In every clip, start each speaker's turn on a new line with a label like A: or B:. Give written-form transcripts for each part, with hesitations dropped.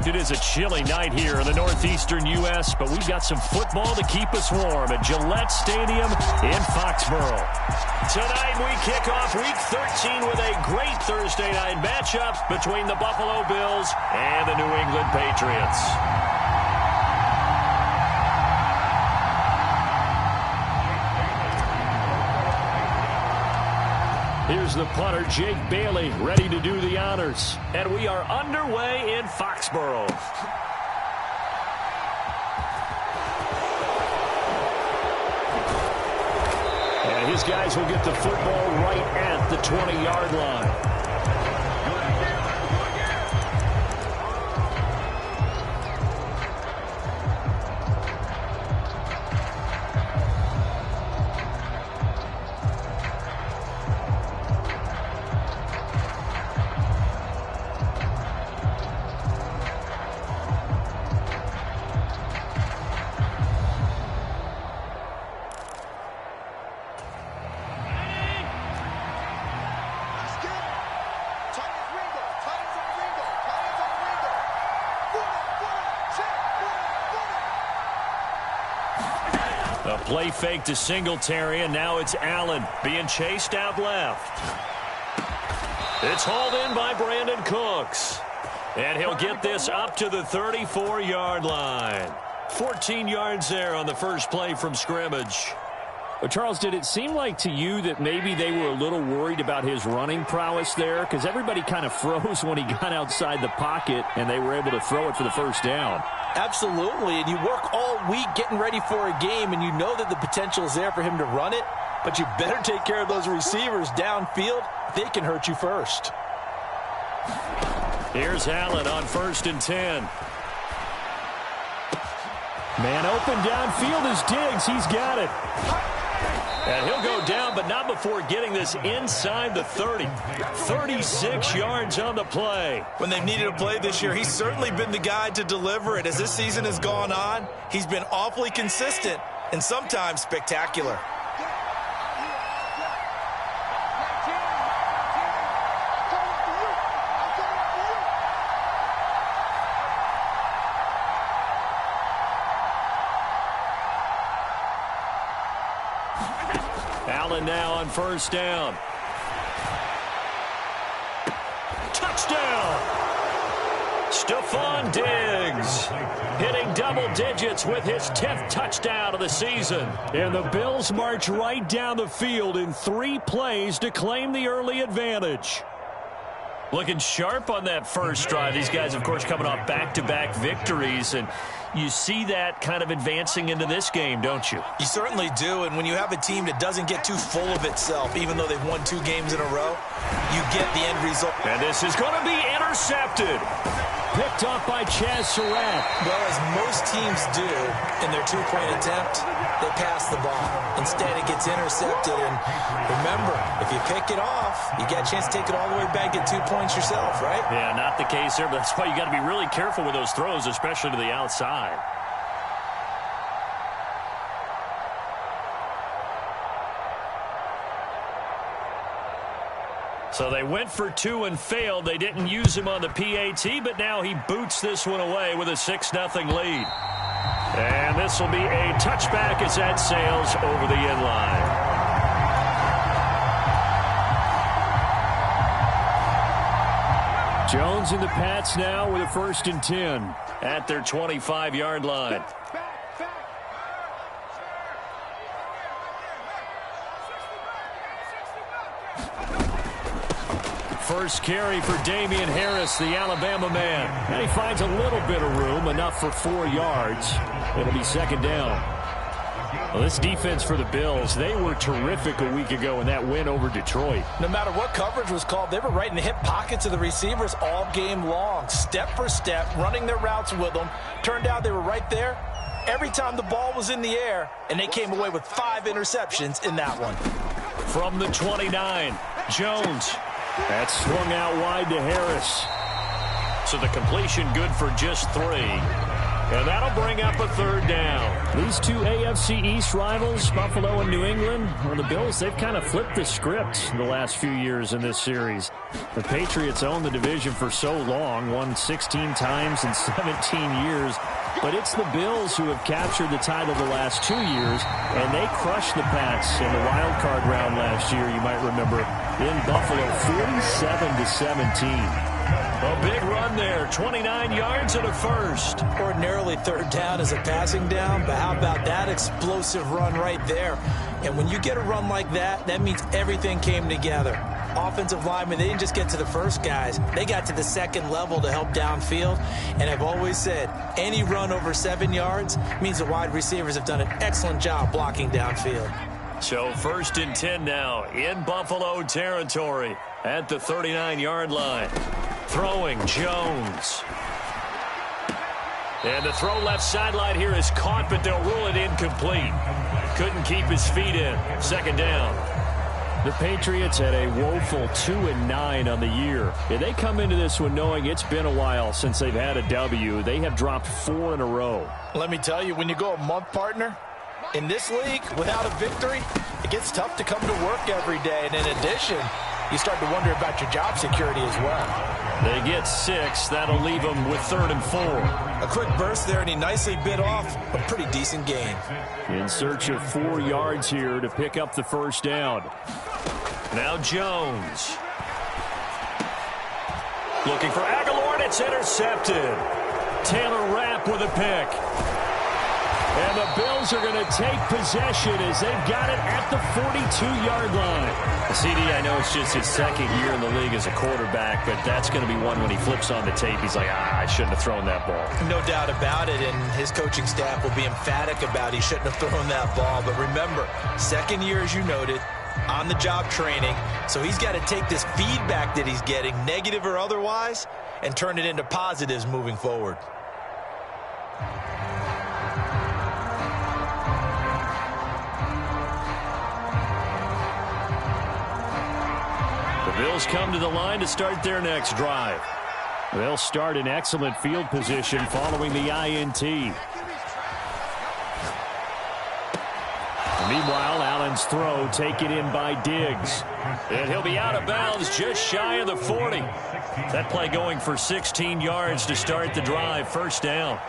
A: It is a chilly night here in the northeastern U.S., but we've got some football to keep us warm at Gillette Stadium in Foxborough. Tonight we kick off Week 13 with a great Thursday night matchup between the Buffalo Bills and the New England Patriots. Here's the punter, Jake Bailey, ready to do the honors. And we are underway in Foxborough. And his guys will get the football right at the 20-yard line. A play fake to Singletary, and now it's Allen being chased out left. It's hauled in by Brandon Cooks. And he'll get this up to the 34-yard line. 14 yards there on the first play from scrimmage.
B: Well, Charles, did it seem like to you that maybe they were a little worried about his running prowess there? Because everybody kind of froze when he got outside the pocket, and they were able to throw it for the first down.
C: Absolutely, and you work all week getting ready for a game, and you know that the potential is there for him to run it, but you better take care of those receivers downfield. They can hurt you first.
A: Here's Allen on 1st and 10.
B: Man open downfield is Diggs. He's got it.
A: And he'll go down, but not before getting this inside the 30. 36 yards on the play.
D: When they've needed a play this year, he's certainly been the guy to deliver it. As this season has gone on, he's been awfully consistent and sometimes spectacular.
A: Allen now on 1st down. Touchdown! Stephon Diggs hitting double digits with his 10th touchdown of the season.
B: And the Bills march right down the field in 3 plays to claim the early advantage.
A: Looking sharp on that first drive. These guys, of course, coming off back-to-back victories, and you see that kind of advancing into this game, don't you?
D: You certainly do, and when you have a team that doesn't get too full of itself, even though they've won 2 games in a row, you get the end result.
A: And this is going to be intercepted.
B: Picked off by Chaz Surratt.
D: Well, as most teams do in their 2-point attempt, they pass the ball. Instead, it gets intercepted, and remember, if you pick it off, you get a chance to take it all the way back, get 2 points yourself, right?
A: Yeah, not the case there, but that's why you got to be really careful with those throws, especially to the outside. So they went for 2 and failed. They didn't use him on the PAT, but now he boots this one away with a 6-0 lead. And this will be a touchback as that sails over the end line.
B: Jones in the Pats now with a 1st and 10.
A: At their 25-yard line. First carry for Damian Harris, the Alabama man.
B: And he finds a little bit of room, enough for 4 yards. It'll be 2nd down.
A: Well, this defense for the Bills, they were terrific a week ago in that win over Detroit.
C: No matter what coverage was called, they were right in the hip pockets of the receivers all game long, step for step, running their routes with them. Turned out they were right there every time the ball was in the air, and they came away with 5 interceptions in that one.
A: From the 29, Jones.
B: That's swung out wide to Harris.
A: So the completion good for just 3. And that'll bring up a third down.
B: These two AFC East rivals, Buffalo and New England, well, the Bills, they've kind of flipped the script the last few years in this series. The Patriots own the division for so long, won 16 times in 17 years. But it's the Bills who have captured the title the last 2 years, and they crushed the Pats in the wild card round last year, you might remember, in Buffalo, 47-17.
A: A big run there, 29 yards and a first.
D: Ordinarily, third down is a passing down, but how about that explosive run right there? And when you get a run like that, that means everything came together. Offensive linemen, they didn't just get to the first guys. They got to the second level to help downfield. And I've always said, any run over 7 yards means the wide receivers have done an excellent job blocking downfield.
A: So 1st and 10 now in Buffalo territory at the 39-yard line. Throwing Jones. And the throw left sideline here is caught, but they'll rule it incomplete. Couldn't keep his feet in. 2nd down.
B: The Patriots had a woeful 2-9 on the year. And they come into this one knowing it's been a while since they've had a W. They have dropped 4 in a row.
C: Let me tell you, when you go a month, partner, in this league, without a victory, it gets tough to come to work every day. And in addition, you start to wonder about your job security as well.
A: They get 6. That'll leave them with 3rd and 4.
D: A quick burst there, and he nicely bit off a pretty decent gain.
B: In search of 4 yards here to pick up the first down.
A: Now Jones. Looking for Aguilar, and it's intercepted. Taylor Rapp with a pick. And the Bills are going to take possession as they've got it at the 42-yard line. CD, I know it's just his 2nd year in the league as a quarterback, but that's going to be one when he flips on the tape. He's like, I shouldn't have thrown that ball.
D: No doubt about it, and his coaching staff will be emphatic about he shouldn't have thrown that ball. But remember, 2nd year, as you noted, on-the-job training, so he's got to take this feedback that he's getting, negative or otherwise, and turn it into positives moving forward.
A: Bills come to the line to start their next drive.
B: They'll start in excellent field position following the INT. Meanwhile, Allen's throw taken in by Diggs.
A: And he'll be out of bounds just shy of the 40. That play going for 16 yards to start the drive. 1st down.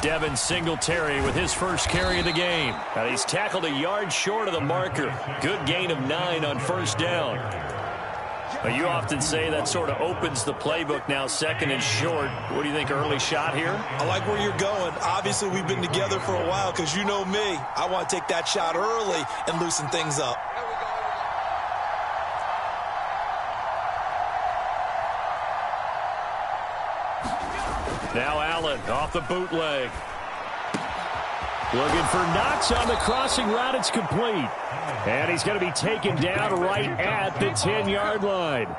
A: Devin Singletary with his first carry of the game. And he's tackled a yard short of the marker. Good gain of 9 on 1st down. But you often say that sort of opens the playbook now, 2nd and short. What do you think, early shot here?
D: I like where you're going. Obviously, we've been together for a while because you know me. I want to take that shot early and loosen things up.
A: Now Allen off the bootleg.
B: Looking for Knox on the crossing route. It's complete. And he's going to be taken down right at the 10-yard line.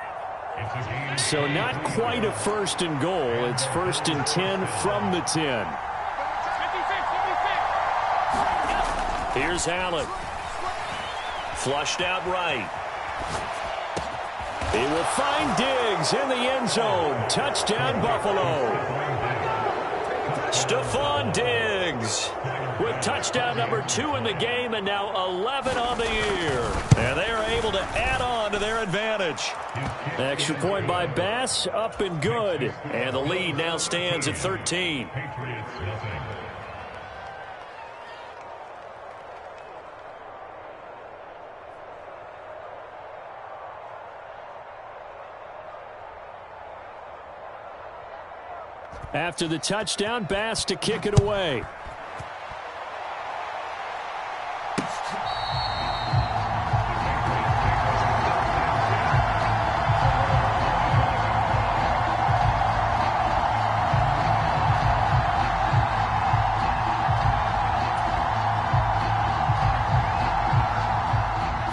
B: So not quite a 1st and goal. It's 1st and 10 from the 10.
A: Here's Allen. Flushed out right.
B: He will find Diggs in the end zone. Touchdown, Buffalo.
A: Stephon Diggs with touchdown number 2 in the game, and now 11 on the year. And they are able to add on to their advantage.
B: Extra point by Bass, up and good.
A: And the lead now stands at 13.
B: After the touchdown, Bass to kick it away.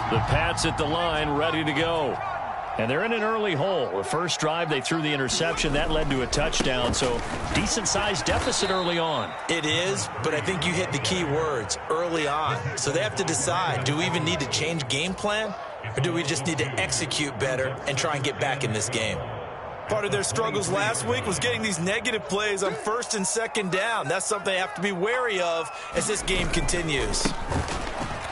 A: The Pats at the line, ready to go. And they're in an early hole. The first drive, they threw the interception. That led to a touchdown, so decent-sized deficit early on.
D: It is, but I think you hit the key words, early on. So they have to decide, do we even need to change game plan, or do we just need to execute better and try and get back in this game?
C: Part of their struggles last week was getting these negative plays on first and second down. That's something they have to be wary of as this game continues.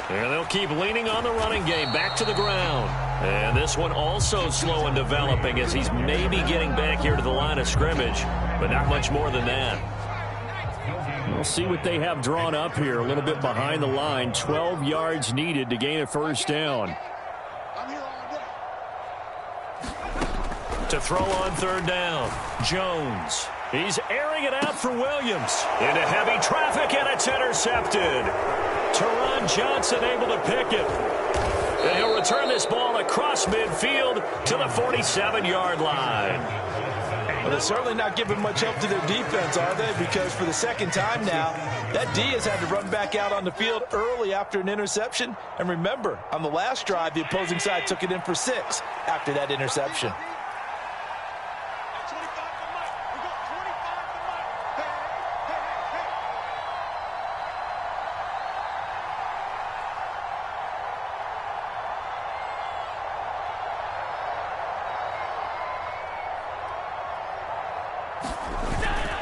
A: And they'll keep leaning on the running game back to the ground. And this one also slow in developing as he's maybe getting back here to the line of scrimmage, but not much more than that.
B: We'll see what they have drawn up here. A little bit behind the line. 12 yards needed to gain a first down.
A: To throw on third down, Jones. He's airing it out for Williams. Into heavy traffic, and it's intercepted. Teron Johnson able to pick it. And he'll return this ball across midfield to the 47-yard line.
C: Well, they're certainly not giving much help to their defense, are they? Because for the second time now, that D has had to run back out on the field early after an interception. And remember, on the last drive, the opposing side took it in for 6 after that interception.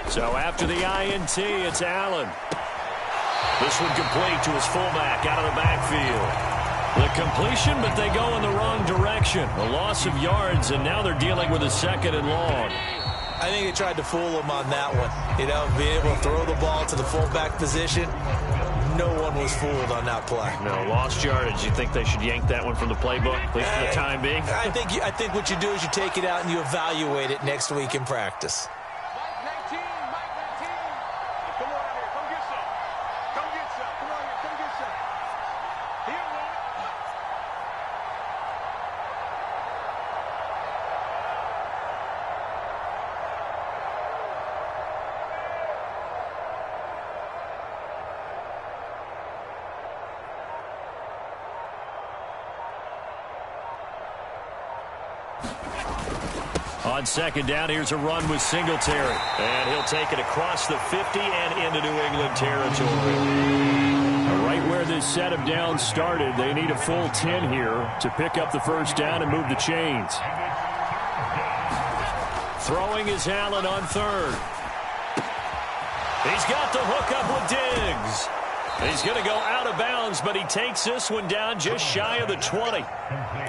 A: So after the INT, it's Allen. This one complete to his fullback out of the backfield. The completion, but they go in the wrong direction. A loss of yards, and now they're dealing with a second and long.
D: I think they tried to fool him on that one. You know, being able to throw the ball to the fullback position. No one was fooled on that play.
A: No, lost yardage. You think they should yank that one from the playbook, at least for the time being?
D: I think what you do is you take it out and you evaluate it next week in practice.
A: On second down, here's a run with Singletary. And he'll take it across the 50 and into New England territory.
B: Right where this set of downs started, they need a full 10 here to pick up the first down and move the chains.
A: Throwing is Allen on third. He's got the hook up with Diggs. He's going to go out of bounds, but he takes this one down just shy of the 20.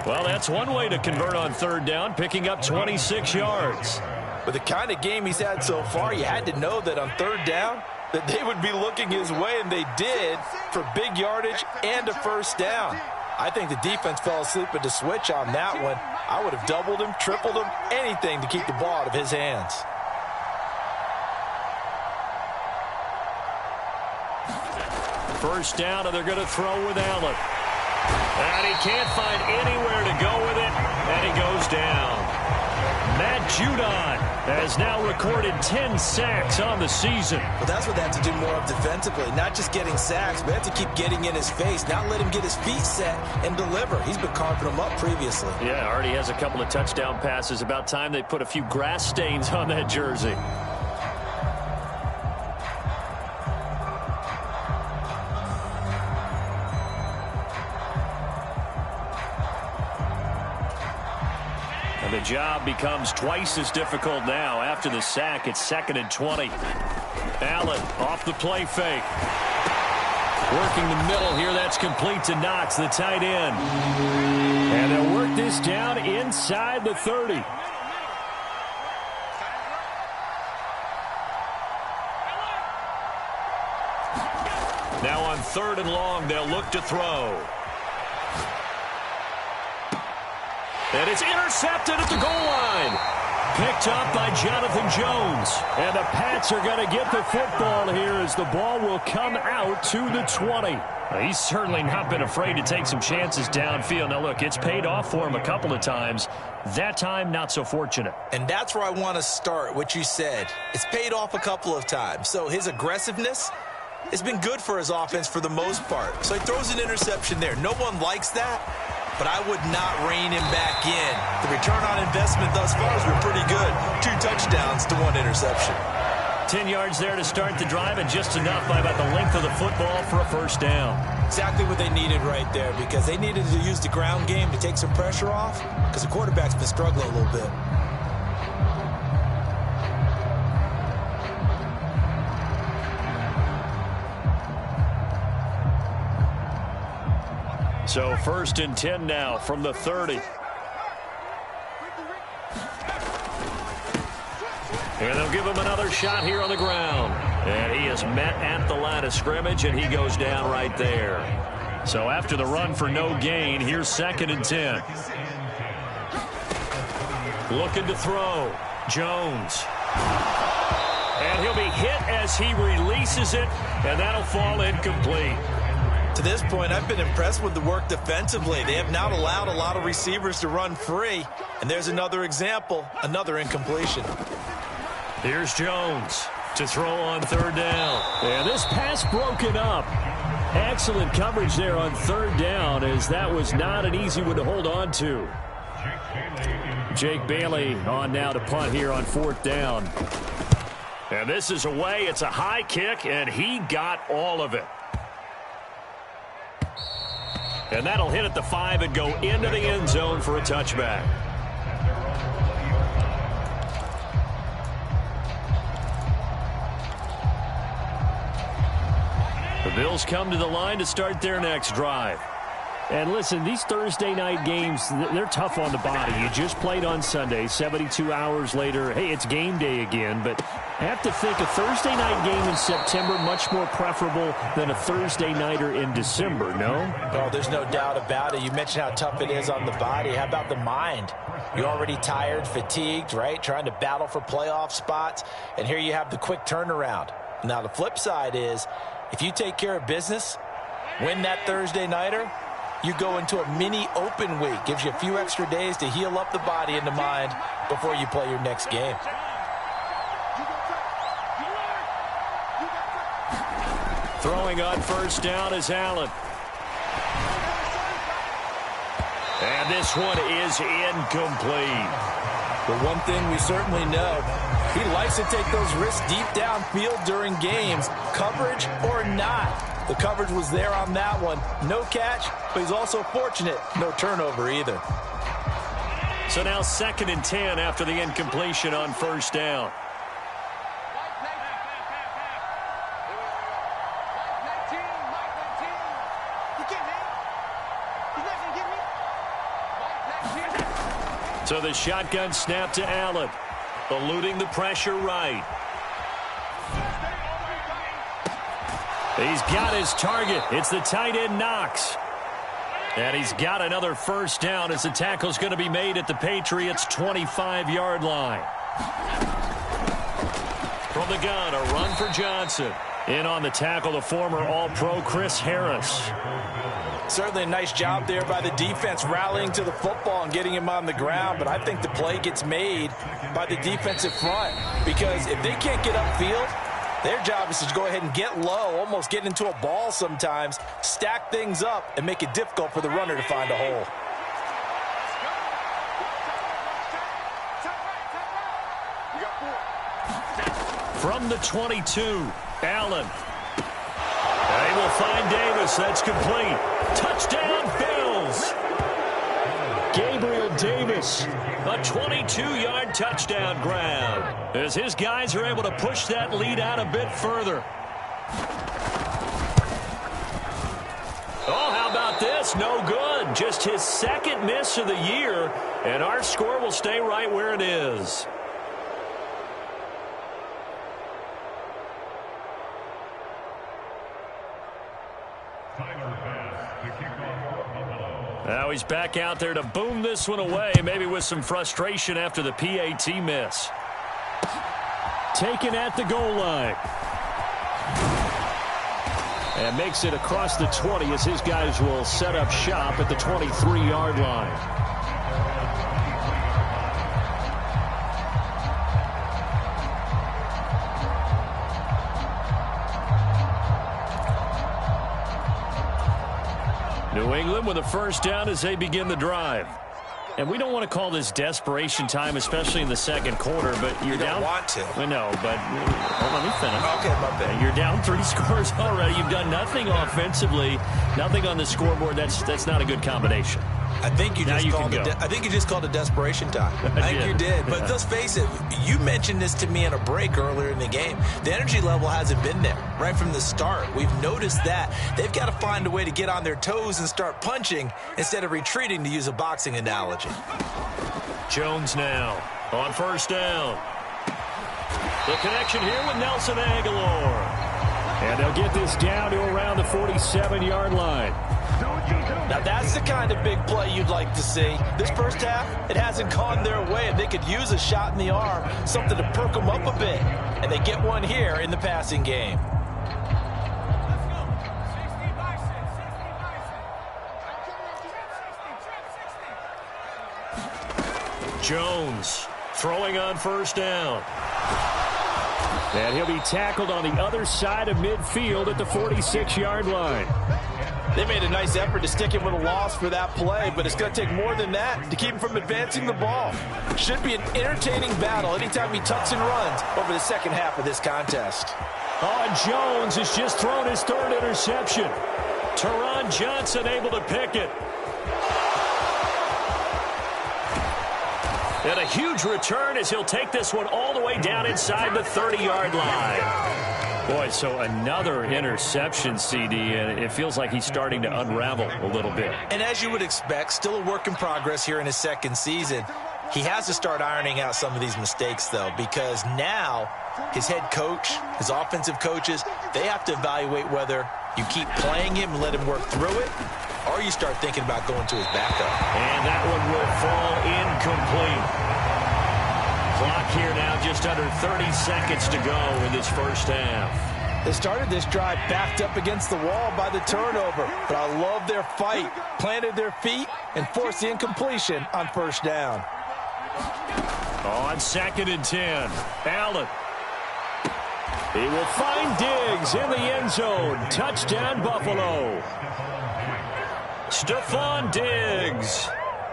A: Well, that's one way to convert on third down, picking up 26 yards.
C: With the kind of game he's had so far, you had to know that on third down that they would be looking his way, and they did, for big yardage and a first down. I think the defense fell asleep at the switch on that one. I would have doubled him, tripled him, anything to keep the ball out of his hands.
A: First down, and they're going to throw with Allen. And he can't find anywhere to go with it, and he goes down. Matt Judon has now recorded 10 sacks on the season.
D: But that's what they have to do more of defensively, not just getting sacks, but they have to keep getting in his face, not let him get his feet set and deliver. He's been carving them up previously.
A: Yeah, already has a couple of touchdown passes. About time they put a few grass stains on that jersey. The job becomes twice as difficult now. After the sack, it's 2nd and 20. Allen off the play fake. Working the middle here. That's complete to Knox, the tight end.
B: And they'll work this down inside the 30.
A: Now on 3rd and long, they'll look to throw. And it's intercepted at the goal line. Picked up by Jonathan Jones.
B: And the Pats are going to get the football here as the ball will come out to the 20.
A: He's certainly not been afraid to take some chances downfield. Now, look, it's paid off for him a couple of times. That time, not so fortunate.
D: And that's where I want to start, what you said. It's paid off a couple of times. So his aggressiveness has been good for his offense for the most part. So he throws an interception there. No one likes that. But I would not rein him back in. The return on investment thus far has been pretty good. 2 touchdowns to 1 interception.
A: 10 yards there to start the drive, and just enough by about the length of the football for a first down.
D: Exactly what they needed right there, because they needed to use the ground game to take some pressure off, because the quarterback's been struggling a little bit.
A: So 1st and 10 now from the 30. And they'll give him another shot here on the ground. And he is met at the line of scrimmage, and he goes down right there. So after the run for no gain, here's 2nd and 10. Looking to throw. Jones. And he'll be hit as he releases it, and that'll fall incomplete.
C: To this point, I've been impressed with the work defensively. They have not allowed a lot of receivers to run free. And there's another example, another incompletion.
A: Here's Jones to throw on 3rd down.
B: And this pass broken up. Excellent coverage there on 3rd down, as that was not an easy one to hold on to. Jake Bailey on now to punt here on 4th down.
A: And this is away. It's a high kick, and he got all of it. And that'll hit at the 5 and go into the end zone for a touchback. The Bills come to the line to start their next drive.
B: And listen, these Thursday night games, they're tough on the body. You just played on Sunday, 72 hours later. Hey, it's game day again. But I have to think a Thursday night game in September much more preferable than a Thursday nighter in December, no?
C: Oh, there's no doubt about it. You mentioned how tough it is on the body. How about the mind? You're already tired, fatigued, right? Trying to battle for playoff spots. And here you have the quick turnaround. Now, the flip side is, if you take care of business, win that Thursday nighter, you go into a mini open week. Gives you a few extra days to heal up the body and the mind before you play your next game.
A: Throwing on 1st down is Allen. And this one is incomplete.
C: But one thing we certainly know, he likes to take those risks deep downfield during games, coverage or not. The coverage was there on that one. No catch, but he's also fortunate. No turnover either.
A: So now 2nd and 10 after the incompletion on 1st down. So the shotgun snap to Allen, eluding the pressure right. He's got his target. It's the tight end Knox. And he's got another 1st down as the tackle's going to be made at the Patriots' 25-yard line. From the gun, a run for Johnson. In on the tackle, the former All-Pro Chris Harris.
C: Certainly a nice job there by the defense rallying to the football and getting him on the ground, but I think the play gets made by the defensive front, because if they can't get upfield, their job is to go ahead and get low, almost get into a ball sometimes, stack things up, and make it difficult for the runner to find a hole.
A: From the 22, Allen. They will find Davis. That's complete. Touchdown, Bills.
B: Gabriel Davis.
A: A 22-yard touchdown grab as his guys are able to push that lead out a bit further. Oh, how about this? No good. Just his 2nd miss of the year, and our score will stay right where it is. Now he's back out there to boom this one away, maybe with some frustration after the PAT miss.
B: Taken at the goal line. And makes it across the 20 as his guys will set up shop at the 23-yard line.
A: New England with a 1st down as they begin the drive. And we don't want to call this desperation time, especially in the 2nd quarter, but you're down.
C: You don't want to.
A: I know, but let me finish.
C: Okay, my bad.
A: You're down 3 scores already. You've done nothing offensively, nothing on the scoreboard. That's not a good combination.
D: I think you just called a desperation time. I think you did. But let's face it, you mentioned this to me in a break earlier in the game. The energy level hasn't been there right from the start. We've noticed that. They've got to find a way to get on their toes and start punching instead of retreating, to use a boxing analogy.
A: Jones now on first down. The connection here with Nelson Aguilar.
B: And they'll get this down to around the 47-yard line.
C: Now, that's the kind of big play you'd like to see. This first half, it hasn't gone their way, and they could use a shot in the arm, something to perk them up a bit. And they get one here in the passing game.
A: Jones throwing on first down.
B: And he'll be tackled on the other side of midfield at the 46-yard line.
C: They made a nice effort to stick him with a loss for that play, but it's going to take more than that to keep him from advancing the ball. Should be an entertaining battle anytime he tucks and runs over the second half of this contest.
B: Oh, and Jones has just thrown his third interception.
A: Teron Johnson able to pick it. And a huge return as he'll take this one all the way down inside the 30-yard line.
B: Boy, so another interception, CD, and it feels like he's starting to unravel a little bit.
D: And as you would expect, still a work in progress here in his second season. He has to start ironing out some of these mistakes, though, because now his head coach, his offensive coaches, they have to evaluate whether you keep playing him and let him work through it, or you start thinking about going to his backup.
A: And that one will fall incomplete. Clock here now just under 30 seconds to go in this first half.
C: They started this drive backed up against the wall by the turnover, but I love their fight. Planted their feet and forced the incompletion on first down.
A: On 2nd and 10, Allen. He will find Diggs in the end zone. Touchdown, Buffalo. Stephon Diggs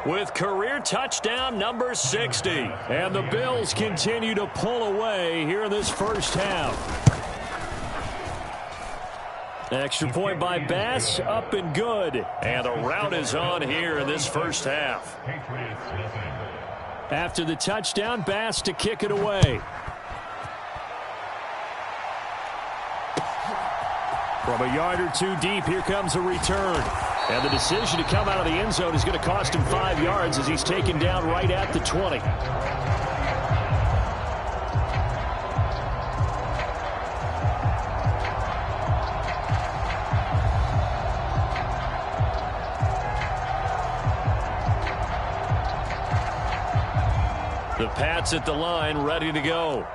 A: with career touchdown number 60.
B: And the Bills continue to pull away here in this first half. Extra point by Bass, up and good.
A: And the route is on here in this first half.
B: After the touchdown, Bass to kick it away. From a yard or two deep, here comes a return. And the decision to come out of the end zone is going to cost him 5 yards as he's taken down right at the 20.
A: The Pats at the line, ready to go.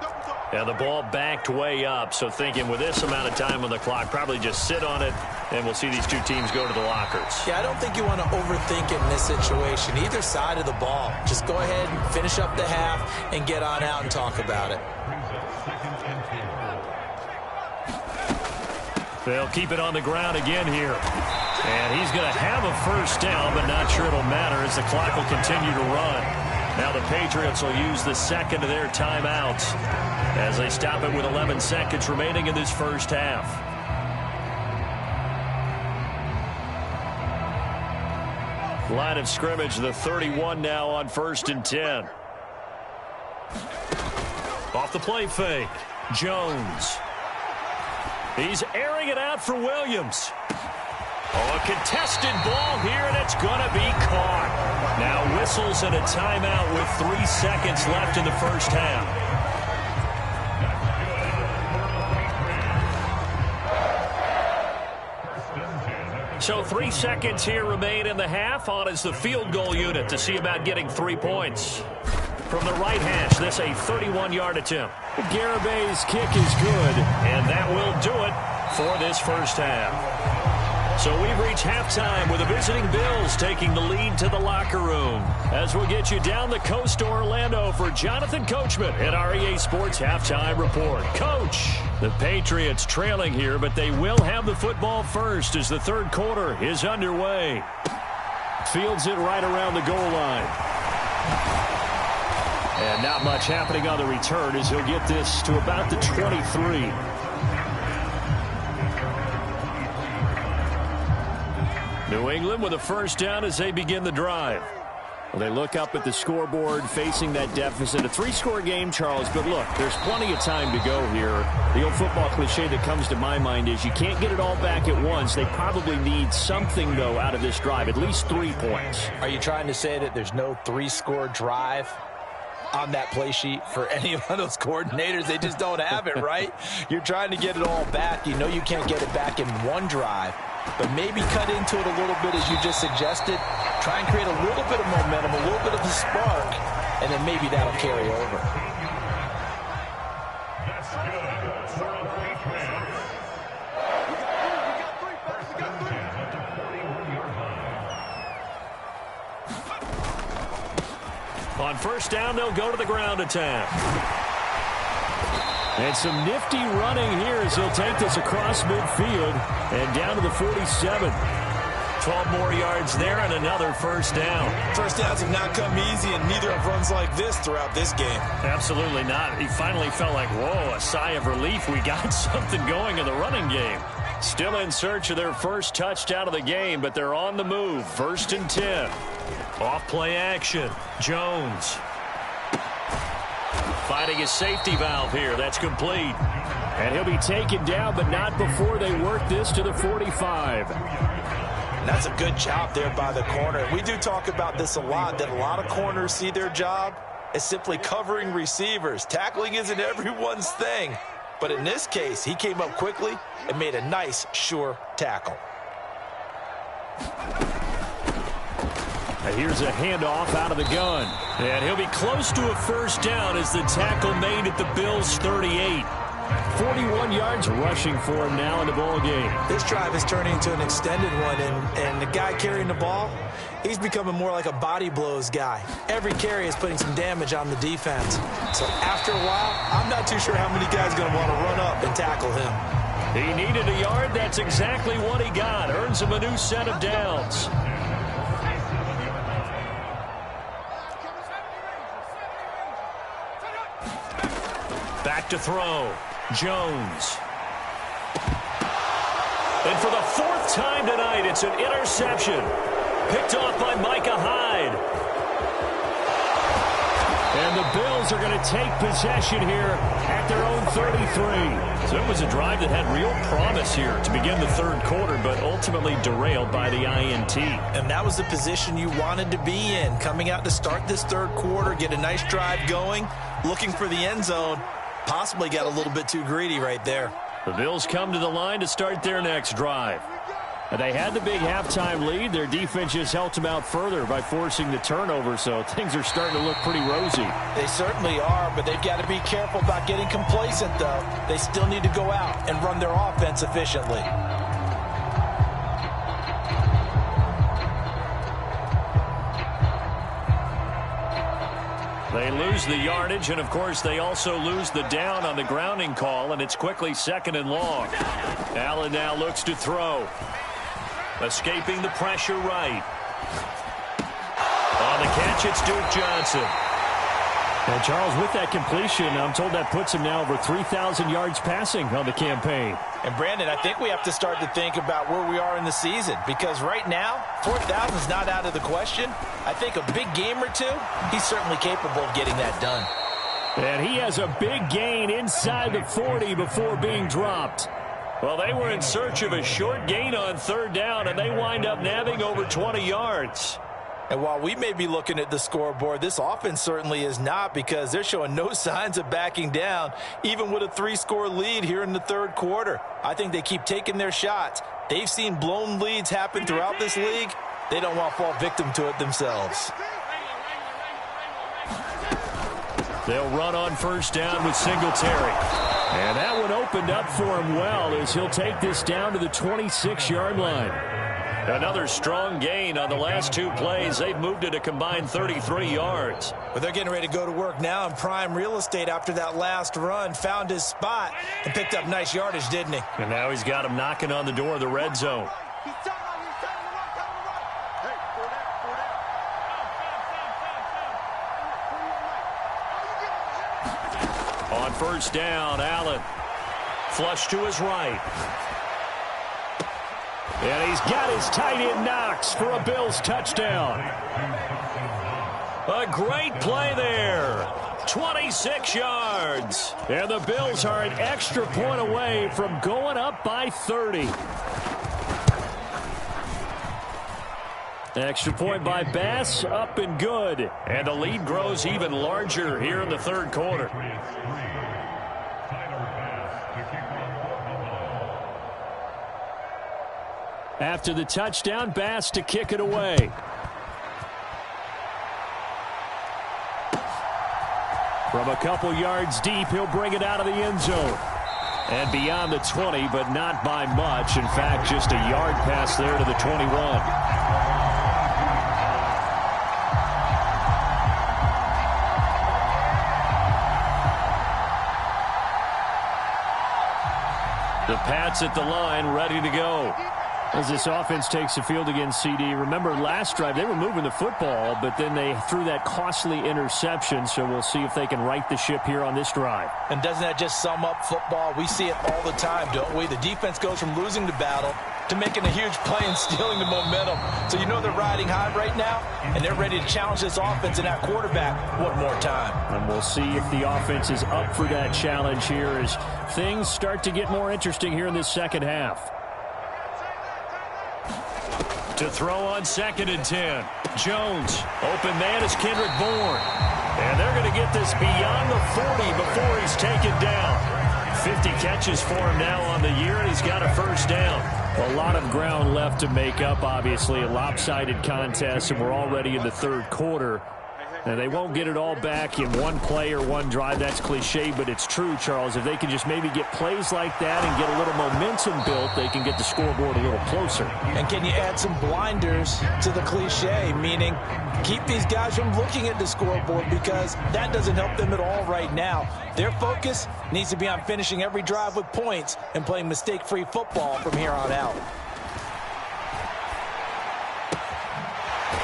A: And the ball backed way up, so thinking with this amount of time on the clock, probably just sit on it, and we'll see these two teams go to the lockers.
D: Yeah, I don't think you want to overthink it in this situation. Either side of the ball. Just go ahead and finish up the half and get on out and talk about it.
A: They'll keep it on the ground again here. And he's going to have a first down, but not sure it'll matter as the clock will continue to run. Now the Patriots will use the second of their timeouts as they stop it with 11 seconds remaining in this first half. Line of scrimmage, the 31 now on 1st and 10. Off the play fake, Jones. He's airing it out for Williams. Oh, a contested ball here, and it's going to be caught. Now whistles and a timeout with 3 seconds left in the first half. So 3 seconds here remain in the half. On is the field goal unit to see about getting 3 points. From the right hash, this a 31-yard attempt.
B: Garabay's kick is good.
A: And that will do it for this first half. So we've reached halftime with the visiting Bills taking the lead to the locker room. As we'll get you down the coast to Orlando for Jonathan Coachman at our EA Sports Halftime Report. Coach, the Patriots trailing here, but they will have the football first as the third quarter is underway.
B: Fields it right around the goal line. And not much happening on the return as he'll get this to about the 23. New England with a first down as they begin the drive. Well, they look up at the scoreboard facing that deficit. A 3-score game, Charles, but look, there's plenty of time to go here. The old football cliche that comes to my mind is you can't get it all back at once. They probably need something, though, out of this drive, at least 3 points.
C: Are you trying to say that there's no 3-score drive on that play sheet for any of those coordinators? They just don't have it, right? You're trying to get it all back. You know you can't get it back in one drive, but maybe cut into it a little bit as you just suggested. Try and create a little bit of momentum, a little bit of a spark, and then maybe that'll carry over.
A: On first down, they'll go to the ground attack.
B: And some nifty running here as he'll take this across midfield and down to the 47.
A: 12 more yards there and another first down.
D: First downs have not come easy, and neither have runs like this throughout this game.
A: Absolutely not. He finally felt like, whoa, a sigh of relief. We got something going in the running game. Still in search of their first touchdown of the game, but they're on the move. First and 10. Off play action. Jones. Finding his safety valve here. That's complete.
B: And he'll be taken down, but not before they work this to the 45.
C: That's a good job there by the corner. We do talk about this a lot, that a lot of corners see their job as simply covering receivers. Tackling isn't everyone's thing. But in this case, he came up quickly and made a nice, sure tackle.
B: And here's a handoff out of the gun.
A: And he'll be close to a first down as the tackle made at the Bills' 38.
B: 41 yards rushing for him now in the ball game.
C: This drive is turning into an extended one, and the guy carrying the ball, he's becoming more like a body blows guy. Every carry is putting some damage on the defense. So after a while, I'm not too sure how many guys are going to want to run up and tackle him.
A: He needed a yard. That's exactly what he got. Earns him a new set of downs. Back to throw. Jones. And for the 4th time tonight, it's an interception. Picked off by Micah Hyde.
B: And the Bills are going to take possession here at their own 33.
A: So it was a drive that had real promise here to begin the third quarter, but ultimately derailed by the INT.
C: And that was the position you wanted to be in, coming out to start this third quarter, get a nice drive going, looking for the end zone. Possibly got a little bit too greedy right there.
A: The Bills come to the line to start their next drive.
B: And they had the big halftime lead. Their defense just helped them out further by forcing the turnover, so things are starting to look pretty rosy.
C: They certainly are, but they've got to be careful about getting complacent, though. They still need to go out and run their offense efficiently.
A: They lose the yardage, and, of course, they also lose the down on the grounding call, and it's quickly 2nd and long. Allen now looks to throw. Escaping the pressure right. On the catch, it's Duke Johnson.
B: And, Charles, with that completion, I'm told that puts him now over 3,000 yards passing on the campaign.
C: And, Brandon, I think we have to start to think about where we are in the season, because right now, 4,000 is not out of the question. I think a big game or two, he's certainly capable of getting that done.
B: And he has a big gain inside the 40 before being dropped.
A: Well, they were in search of a short gain on 3rd down, and they wind up nabbing over 20 yards.
C: And while we may be looking at the scoreboard, this offense certainly is not, because they're showing no signs of backing down, even with a 3-score lead here in the third quarter. I think they keep taking their shots. They've seen blown leads happen throughout this league. They don't want to fall victim to it themselves.
A: They'll run on first down with Singletary.
B: And that one opened up for him well as he'll take this down to the 26-yard line.
A: Another strong gain on the last 2 plays. They've moved it a combined 33 yards.
C: But they're getting ready to go to work now in prime real estate after that last run. Found his spot and picked up nice yardage, didn't he?
A: And now he's got him knocking on the door of the red zone. On first down, Allen. Flush to his right.
B: And he's got his tight end Knox for a Bills touchdown.
A: A great play there. 26 yards.
B: And the Bills are an extra point away from going up by 30. Extra point by Bass, up and good.
A: And the lead grows even larger here in the third quarter.
B: After the touchdown, Bass to kick it away. From a couple yards deep, he'll bring it out of the end zone. And beyond the 20, but not by much. In fact, just a yard pass there to the 21.
A: The Pats at the line, ready to go.
B: As this offense takes the field against CD, remember last drive they were moving the football, but then they threw that costly interception, so we'll see if they can right the ship here on this drive.
C: And doesn't that just sum up football? We see it all the time, don't we? The defense goes from losing the battle to making a huge play and stealing the momentum. So you know they're riding high right now, and they're ready to challenge this offense and that quarterback one more time.
B: And we'll see if the offense is up for that challenge here as things start to get more interesting here in this second half.
A: To throw on 2nd and 10. Jones. Open man is Kendrick Bourne. And they're going to get this beyond the 40 before he's taken down. 50 catches for him now on the year, and he's got a first down.
B: A lot of ground left to make up, obviously. A lopsided contest, and we're already in the third quarter. And they won't get it all back in one play or one drive. That's cliche, but it's true, Charles. If they can just maybe get plays like that and get a little momentum built, they can get the scoreboard a little closer.
C: And can you add some blinders to the cliche, meaning keep these guys from looking at the scoreboard because that doesn't help them at all right now. Their focus needs to be on finishing every drive with points and playing mistake-free football from here on out.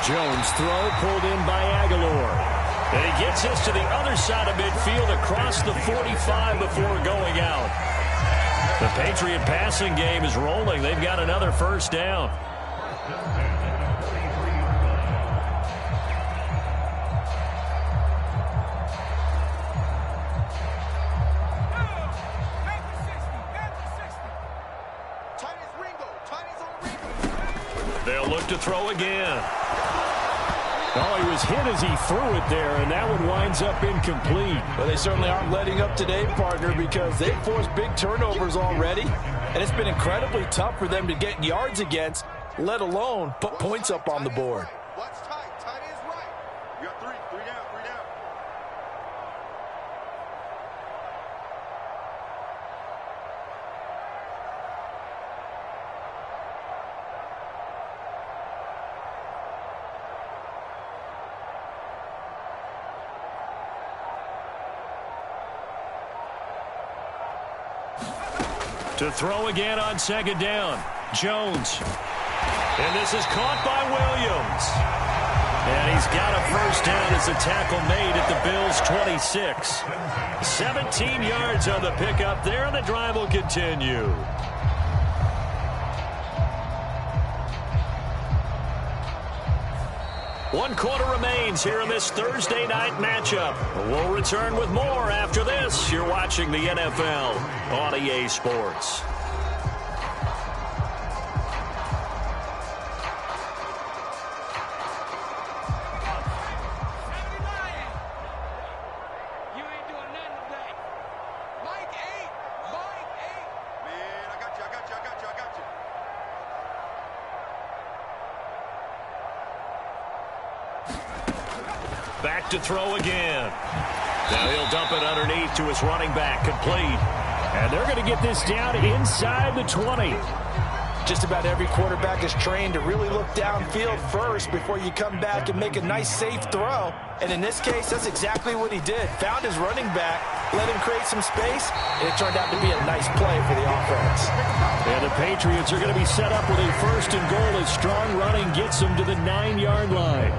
B: Jones throw pulled in by Aguilar.
A: And he gets this to the other side of midfield across the 45 before going out. The Patriot passing game is rolling. They've got another first down. They'll look to throw again.
B: Oh, he was hit as he threw it there, and that one winds up incomplete.
C: Well, they certainly aren't letting up today, partner, because they've forced big turnovers already, and it's been incredibly tough for them to get yards against, let alone put points up on the board.
E: Watch tight. Tight is right. You got three down.
A: To throw again on 2nd down. Jones. And this is caught by Williams. And he's got a first down as the tackle made at the Bills' 26. 17 yards on the pickup there, and the drive will continue. One quarter remains here in this Thursday night matchup. We'll return with more after this. You're watching the NFL on EA Sports. Back to throw again. Now he'll dump it underneath to his running back, complete.
B: And they're going to get this down inside the 20.
C: Just about every quarterback is trained to really look downfield first before you come back and make a nice, safe throw. And in this case, that's exactly what he did. Found his running back, let him create some space, and it turned out to be a nice play for the offense.
B: And the Patriots are going to be set up with a first and goal as strong running gets them to the 9-yard line.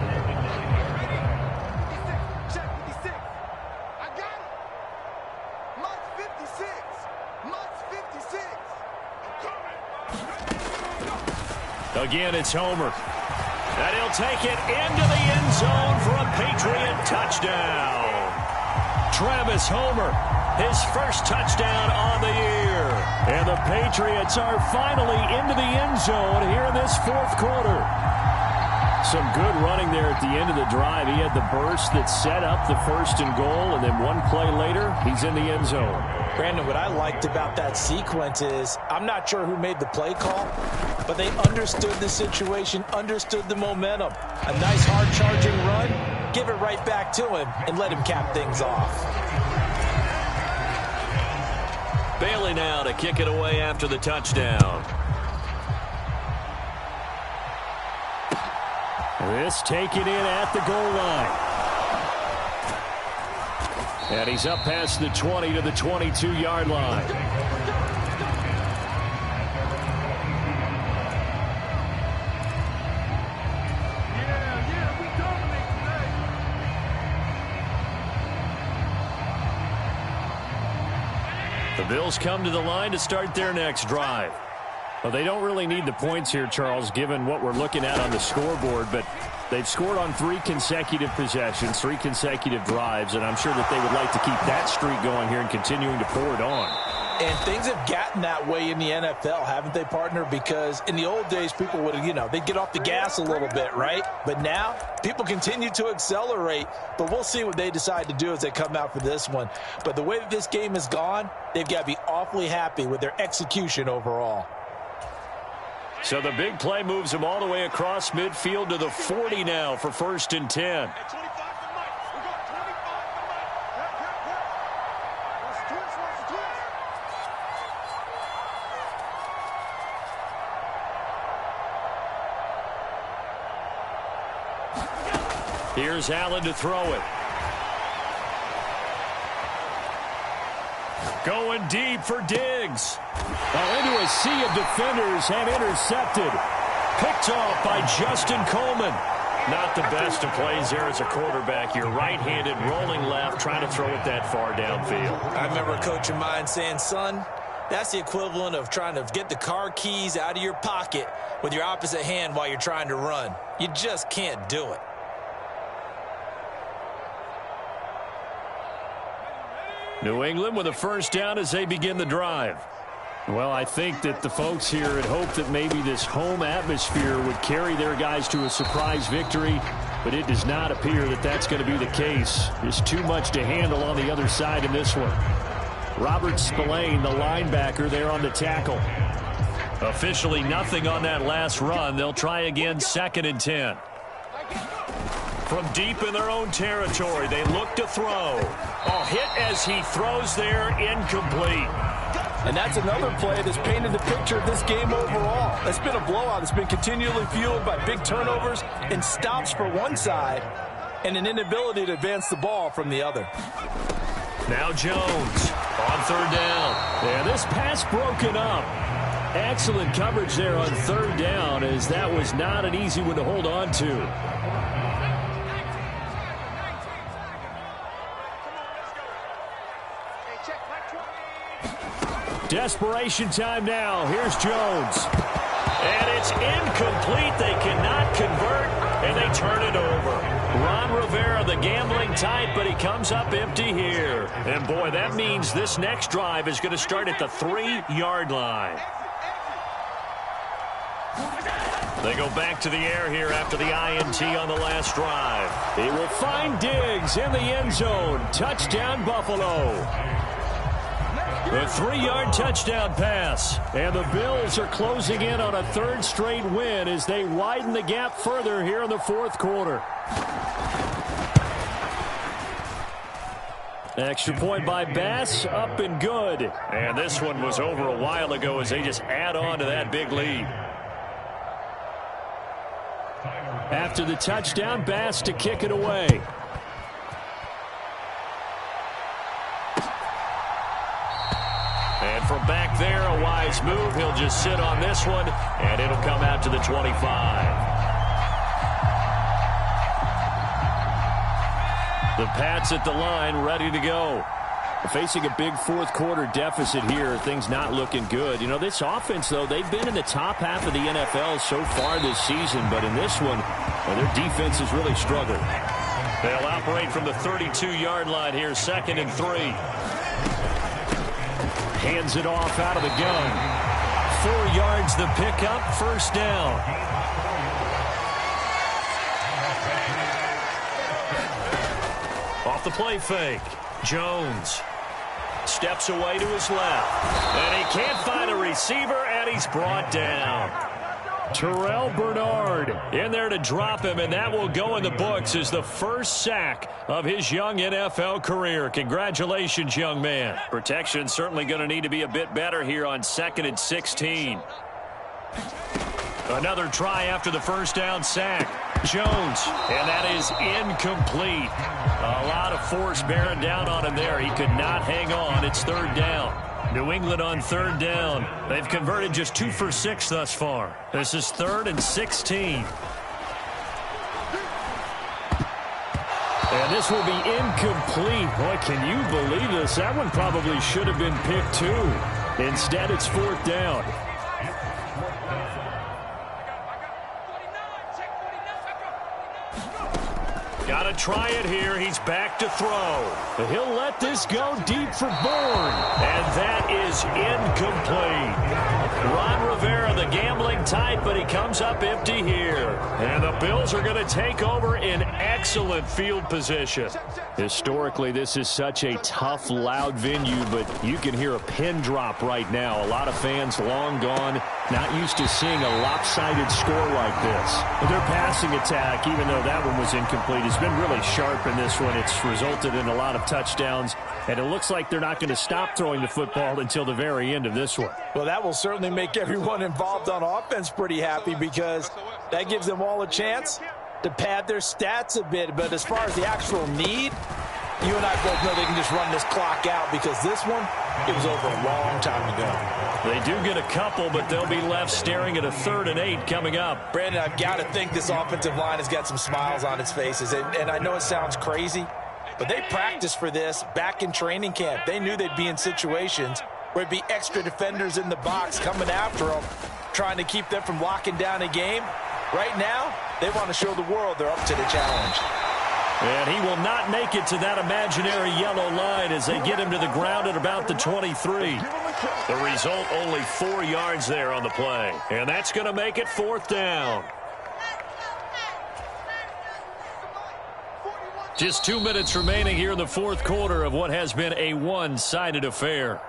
A: Again, it's Homer. And he'll take it into the end zone for a Patriot touchdown. Travis Homer, his first touchdown on the year. And the Patriots are finally into the end zone here in this fourth quarter. Some good running there at the end of the drive. He had the burst that set up the 1st and goal, and then one play later, he's in the end zone.
C: Brandon, what I liked about that sequence is I'm not sure who made the play call, but they understood the situation, understood the momentum. A nice hard-charging run, give it right back to him, and let him cap things off.
A: Bailey now to kick it away after the touchdown.
B: This taken in at the goal line. And he's up past the 20 to the 22-yard line.
A: The Bills come to the line to start their next drive.
B: Well, they don't really need the points here, Charles, given what we're looking at on the scoreboard, but they've scored on 3 consecutive possessions, 3 consecutive drives, and I'm sure that they would like to keep that streak going here and continuing to pour it on.
C: And things have gotten that way in the NFL, haven't they, partner? Because in the old days, people would, they'd get off the gas a little bit, right? But now, people continue to accelerate. But we'll see what they decide to do as they come out for this one. But the way that this game has gone, they've got to be awfully happy with their execution overall.
A: So the big play moves them all the way across midfield to the 40 now for 1st and 10. Here's Allen to throw it. Going deep for Diggs.
B: Into a sea of defenders and intercepted.
A: Picked off by Justin Coleman. Not the best of plays there as a quarterback. You're right-handed, rolling left, trying to throw it that far downfield.
D: I remember a coach of mine saying, son, that's the equivalent of trying to get the car keys out of your pocket with your opposite hand while you're trying to run. You just can't do it.
A: New England with a first down as they begin the drive.
B: Well, I think that the folks here had hoped that maybe this home atmosphere would carry their guys to a surprise victory, but it does not appear that that's going to be the case. There's too much to handle on the other side in this one. Robert Spillane, the linebacker, there on the tackle.
A: Officially nothing on that last run. They'll try again, 2nd and 10. From deep in their own territory, they look to throw. Hit as he throws there, incomplete.
C: And that's another play that's painted the picture of this game overall. It's been a blowout. It's been continually fueled by big turnovers and stops for one side and an inability to advance the ball from the other.
A: Now Jones on 3rd down.
B: Yeah, this pass broken up. Excellent coverage there on 3rd down, as that was not an easy one to hold on to. Desperation time now. Here's Jones.
A: And it's incomplete. They cannot convert, and they turn it over. Ron Rivera, the gambling type, but he comes up empty here. And, boy, that means this next drive is going to start at the 3-yard line. They go back to the air here after the INT on the last drive.
B: He will find Diggs in the end zone. Touchdown, Buffalo. The 3-yard touchdown pass. And the Bills are closing in on a 3rd straight win as they widen the gap further here in the 4th quarter. Extra point by Bass, up and good.
A: And this one was over a while ago as they just add on to that big lead.
B: After the touchdown, Bass to kick it away.
A: And from back there, a wise move. He'll just sit on this one, and it'll come out to the 25. The Pats at the line, ready to go.
B: Facing a big fourth-quarter deficit here, things not looking good. You know, this offense, though, they've been in the top half of the NFL so far this season, but in this one, well, their defense has really struggled.
A: They'll operate from the 32-yard line here, 2nd and 3.
B: Hands it off out of the gun.
A: 4 yards the pickup, 1st down. Off the play fake, Jones steps away to his left. And he can't find a receiver, and he's brought down.
B: Terrell Bernard
A: in there to drop him, and that will go in the books as the first sack of his young NFL career. Congratulations, young man. Protection certainly going to need to be a bit better here on 2nd and 16. Another try after the first down sack. Jones, and that is incomplete. A lot of force bearing down on him there. He could not hang on. It's 3rd down. New England on 3rd down. They've converted just 2 for 6 thus far. This is 3rd and 16.
B: And this will be incomplete. Boy, can you believe this? That one probably should have been picked too. Instead, it's 4th down.
A: Got to try it here. He's back to throw.
B: He'll let this go deep for Bourne.
A: And that is incomplete. Ron Rivera, the gambling type, but he comes up empty here. And the Bills are going to take over in excellent field position.
B: Historically, this is such a tough, loud venue, but you can hear a pin drop right now. A lot of fans long gone, not used to seeing a lopsided score like this. Their passing attack, even though that one was incomplete, has been really sharp in this one. It's resulted in a lot of touchdowns, and it looks like they're not going to stop throwing the football until the very end of this one.
C: Well, that will certainly make everyone involved on offense pretty happy because that gives them all a chance to pad their stats a bit. But as far as the actual need, you and I both know they can just run this clock out because this one, it was over a long time ago.
A: They do get a couple, but they'll be left staring at a 3rd and 8 coming up.
C: Brandon, I've got to think this offensive line has got some smiles on its faces. And I know it sounds crazy, but they practiced for this back in training camp. They knew they'd be in situations where it'd be extra defenders in the box coming after them, trying to keep them from locking down a game. Right now, they want to show the world they're up to the challenge.
A: And he will not make it to that imaginary yellow line as they get him to the ground at about the 23. The result, only 4 yards there on the play. And that's going to make it 4th down. Just 2 minutes remaining here in the 4th quarter of what has been a one-sided affair.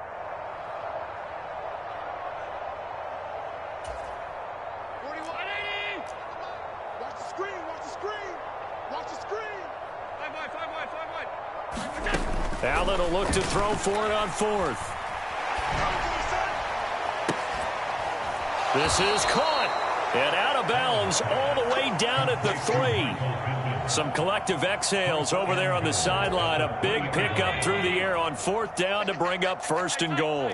A: Allen will look to throw for it on 4th. This is caught and out of bounds all the way down at the 3. Some collective exhales over there on the sideline. A big pickup through the air on 4th down to bring up 1st and goal.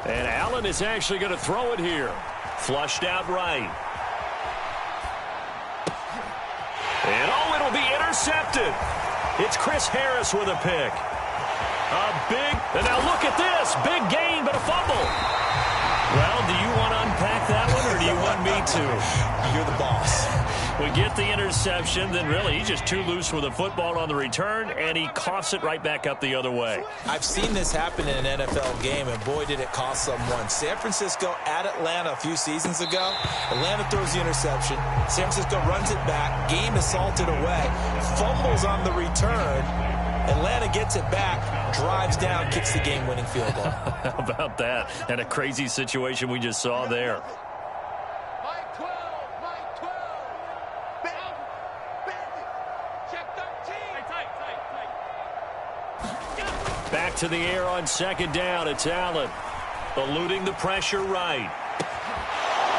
A: And Allen is actually going to throw it here. Flushed out right. And oh, it'll be intercepted. It's Chris Harris with a pick. And now look at this. Big gain, but a fumble. Well, do you want to unpack that one, or do you want me to?
C: You're the boss.
A: We get the interception, then really he's just too loose with the football on the return, and he coughs it right back up the other way.
D: I've seen this happen in an NFL game, and boy, did it cost someone. San Francisco at Atlanta a few seasons ago. Atlanta throws the interception. San Francisco runs it back. Game is salted away. Fumbles on the return. Atlanta gets it back, drives down, kicks the game-winning field goal.
A: How about that? And a crazy situation we just saw there. Back to the air on 2nd down. It's Allen. Eluding the pressure right.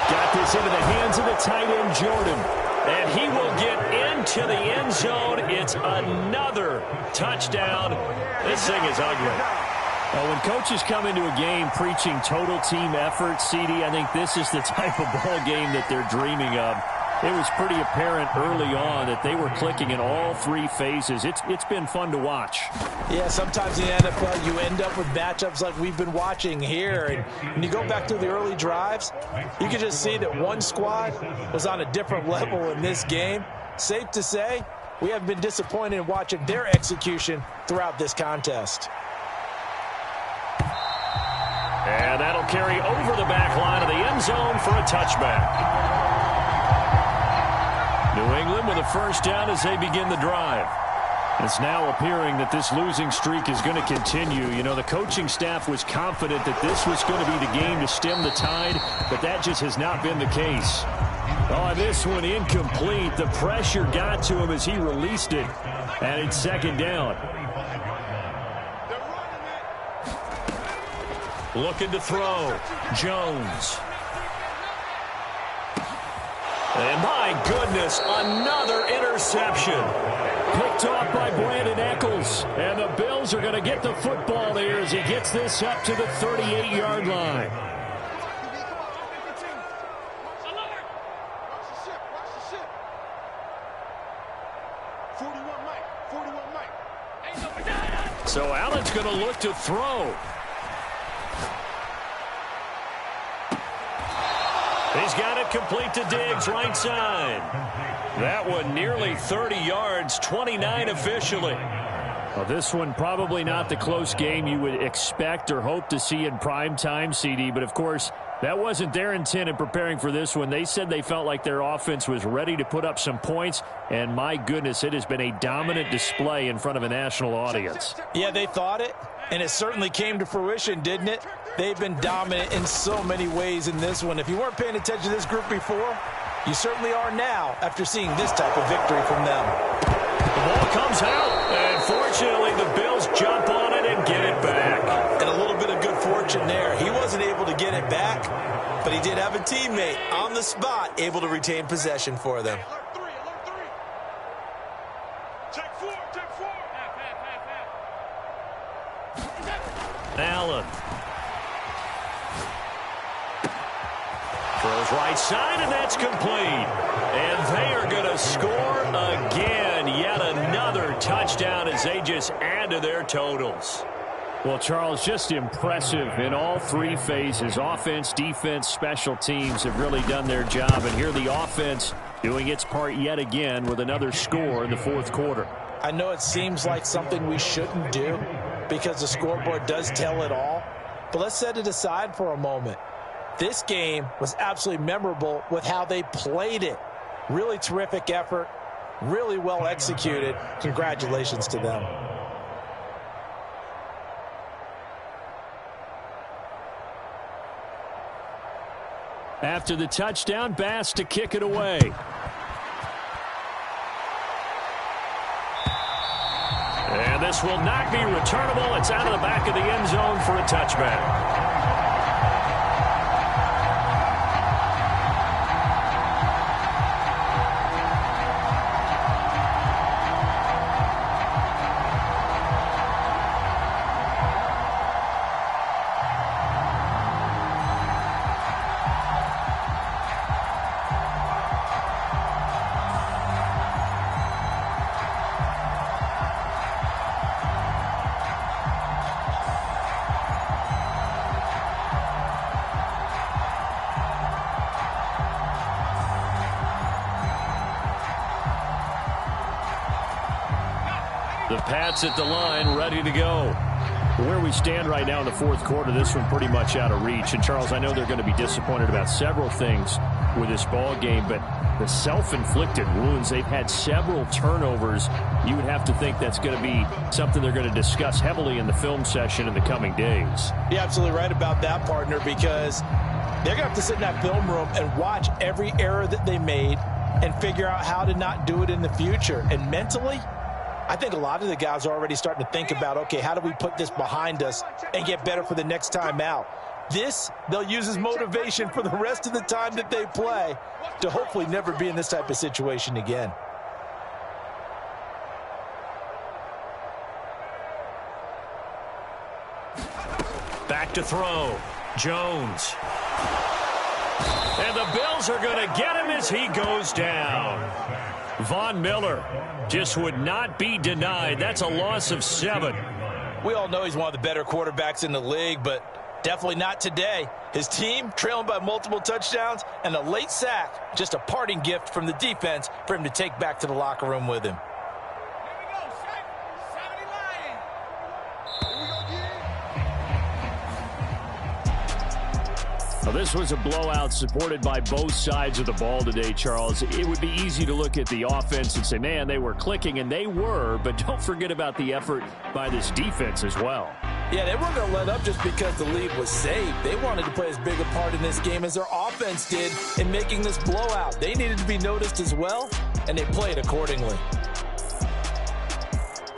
B: Got this into the hands of the tight end, Jordan.
A: And he will get into the end zone. It's another touchdown. This thing is ugly.
B: Well, when coaches come into a game preaching total team effort, CD, I think this is the type of ball game that they're dreaming of. It was pretty apparent early on that they were clicking in all three phases. It's been fun to watch.
C: Yeah, sometimes in the NFL you end up with matchups like we've been watching here. And when you go back to the early drives, you can just see that one squad was on a different level in this game. Safe to say, we haven't been disappointed in watching their execution throughout this contest.
A: And that'll carry over the back line of the end zone for a touchback. New England with a first down as they begin the drive. It's now appearing that this losing streak is going to continue. You know, the coaching staff was confident that this was going to be the game to stem the tide, but that just has not been the case. Oh, this one incomplete. The pressure got to him as he released it, and it's second down. Looking to throw. Jones. And my goodness, another interception. Picked off by Brandon Echols. And the Bills are going to get the football there as he gets this up to the 38-yard line. So Allen's going to look to throw. He's got it complete to Diggs, right side. That one nearly 30 yards, 29 officially.
B: Well, this one probably not the close game you would expect or hope to see in prime time, CD. But, of course, that wasn't their intent in preparing for this one. They said they felt like their offense was ready to put up some points. And, my goodness, it has been a dominant display in front of a national audience.
C: Yeah, they thought it, and it certainly came to fruition, didn't it? They've been dominant in so many ways in this one. If you weren't paying attention to this group before, you certainly are now after seeing this type of victory from them.
A: The ball comes out, and fortunately the Bills jump on it and get it back.
D: And a little bit of good fortune there. He wasn't able to get it back, but he did have a teammate on the spot able to retain possession for them.
A: Allen. Throws right side, and that's complete. And they are going to score again. Yet another touchdown as they just add to their totals.
B: Well, Charles, just impressive in all three phases. Offense, defense, special teams have really done their job. And here the offense doing its part yet again with another score in the fourth quarter.
C: I know it seems like something we shouldn't do because the scoreboard does tell it all. But let's set it aside for a moment. This game was absolutely memorable with how they played it. Really terrific effort, really well executed. Congratulations to them.
B: After the touchdown, Bass to kick it away.
A: And this will not be returnable. It's out of the back of the end zone for a touchback. The Pats at the line, ready to go.
B: Where we stand right now in the fourth quarter, this one pretty much out of reach. And, Charles, I know they're going to be disappointed about several things with this ball game, but the self-inflicted wounds, they've had several turnovers. You would have to think that's going to be something they're going to discuss heavily in the film session in the coming days.
C: You're absolutely right about that, partner, because they're going to have to sit in that film room and watch every error that they made and figure out how to not do it in the future. And mentally, I think a lot of the guys are already starting to think about, okay, how do we put this behind us and get better for the next time out? This, they'll use as motivation for the rest of the time that they play to hopefully never be in this type of situation again.
A: Back to throw. Jones. And the Bills are going to get him as he goes down. Von Miller just would not be denied. That's a loss of 7.
C: We all know he's one of the better quarterbacks in the league, but definitely not today. His team trailing by multiple touchdowns and a late sack. Just a parting gift from the defense for him to take back to the locker room with him.
B: Well, this was a blowout supported by both sides of the ball today, Charles. It would be easy to look at the offense and say, man, they were clicking, and they were, but don't forget about the effort by this defense as well.
C: Yeah, they weren't going to let up just because the lead was safe. They wanted to play as big a part in this game as their offense did in making this blowout. They needed to be noticed as well, and they played accordingly.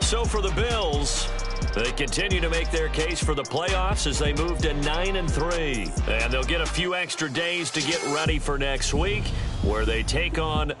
A: So for the Bills, they continue to make their case for the playoffs as they move to 9-3. And they'll get a few extra days to get ready for next week, where they take on